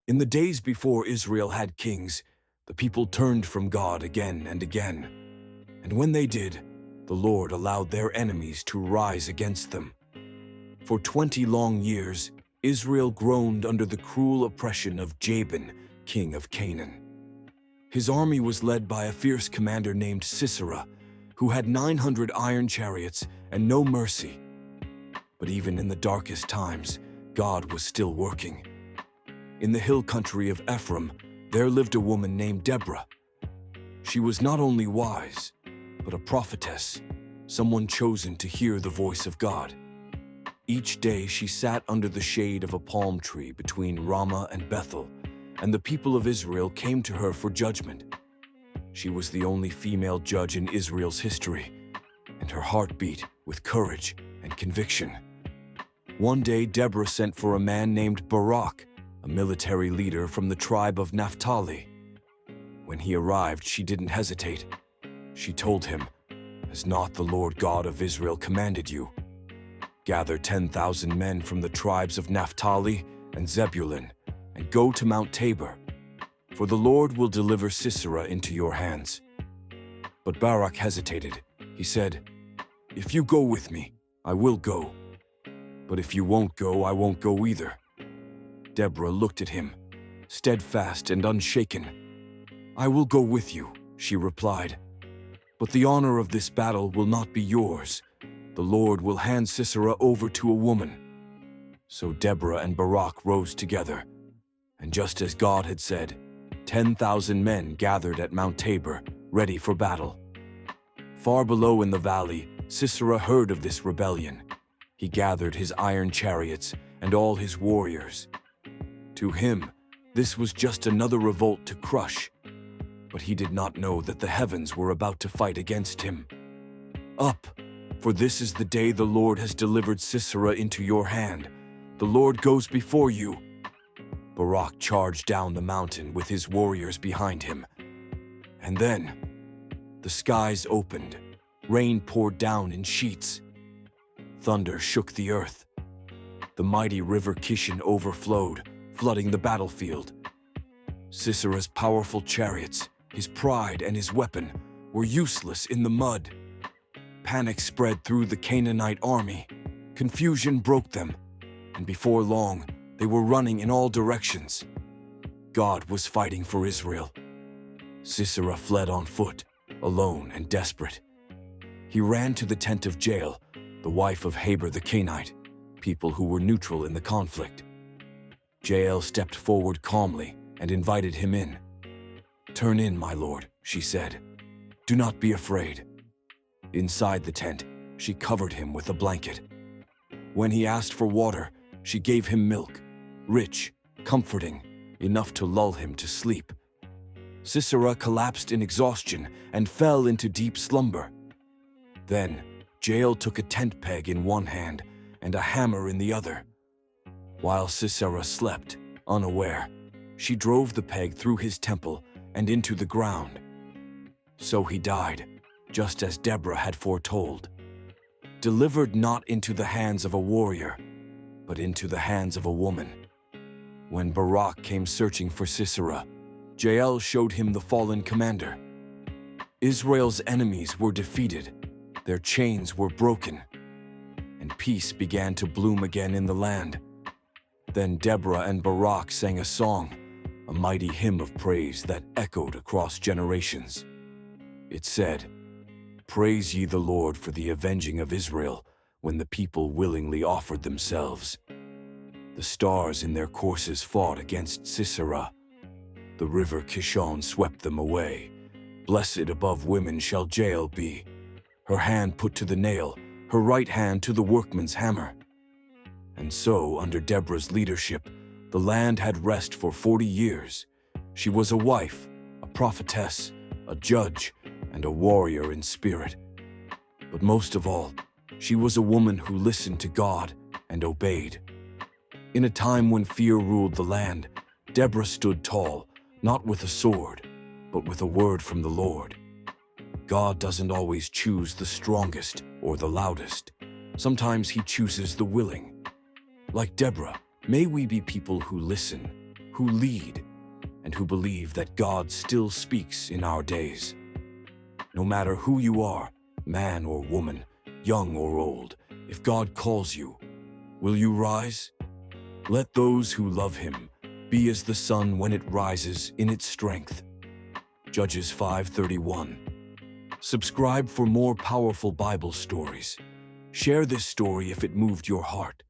In the days before Israel had kings, the people turned from God again and again. And when they did, the Lord allowed their enemies to rise against them. For 20 long years, Israel groaned under the cruel oppression of Jabin, king of Canaan. His army was led by a fierce commander named Sisera, who had 900 iron chariots and no mercy. But even in the darkest times, God was still working. In the hill country of Ephraim, there lived a woman named Deborah. She was not only wise, but a prophetess, someone chosen to hear the voice of God. Each day she sat under the shade of a palm tree between Ramah and Bethel, and the people of Israel came to her for judgment. She was the only female judge in Israel's history, and her heart beat with courage and conviction. One day Deborah sent for a man named Barak, a military leader from the tribe of Naphtali. When he arrived, she didn't hesitate. She told him, "Has not the Lord God of Israel commanded you? Gather 10,000 men from the tribes of Naphtali and Zebulun, and go to Mount Tabor, for the Lord will deliver Sisera into your hands." But Barak hesitated. He said, "If you go with me, I will go. But if you won't go, I won't go either." Deborah looked at him, steadfast and unshaken. "I will go with you," she replied. "But the honor of this battle will not be yours. The Lord will hand Sisera over to a woman." So Deborah and Barak rose together, and just as God had said, 10,000 men gathered at Mount Tabor, ready for battle. Far below in the valley, Sisera heard of this rebellion. He gathered his iron chariots and all his warriors. To him, this was just another revolt to crush, but he did not know that the heavens were about to fight against him. "Up, for this is the day the Lord has delivered Sisera into your hand. The Lord goes before you." Barak charged down the mountain with his warriors behind him. And then, the skies opened, rain poured down in sheets. Thunder shook the earth. The mighty river Kishon overflowed, flooding the battlefield. Sisera's powerful chariots, his pride and his weapon, were useless in the mud. Panic spread through the Canaanite army. Confusion broke them, and before long, they were running in all directions. God was fighting for Israel. Sisera fled on foot, alone and desperate. He ran to the tent of Jael, the wife of Heber the Kenite, people who were neutral in the conflict. Jael stepped forward calmly and invited him in. "Turn in, my lord," she said. "Do not be afraid." Inside the tent, she covered him with a blanket. When he asked for water, she gave him milk, rich, comforting, enough to lull him to sleep. Sisera collapsed in exhaustion and fell into deep slumber. Then, Jael took a tent peg in one hand and a hammer in the other. While Sisera slept, unaware, she drove the peg through his temple and into the ground. So he died, just as Deborah had foretold. Delivered not into the hands of a warrior, but into the hands of a woman. When Barak came searching for Sisera, Jael showed him the fallen commander. Israel's enemies were defeated, their chains were broken, and peace began to bloom again in the land. Then Deborah and Barak sang a song, a mighty hymn of praise that echoed across generations. It said, "Praise ye the Lord for the avenging of Israel, when the people willingly offered themselves. The stars in their courses fought against Sisera. The river Kishon swept them away. Blessed above women shall Jael be. Her hand put to the nail, her right hand to the workman's hammer." And so, under Deborah's leadership, the land had rest for 40 years. She was a wife, a prophetess, a judge, and a warrior in spirit. But most of all, she was a woman who listened to God and obeyed. In a time when fear ruled the land, Deborah stood tall, not with a sword, but with a word from the Lord. God doesn't always choose the strongest or the loudest. Sometimes He chooses the willing. Like Deborah, may we be people who listen, who lead, and who believe that God still speaks in our days. No matter who you are, man or woman, young or old, if God calls you, will you rise? Let those who love him be as the sun when it rises in its strength. Judges 5:31. Subscribe for more powerful Bible stories. Share this story if it moved your heart.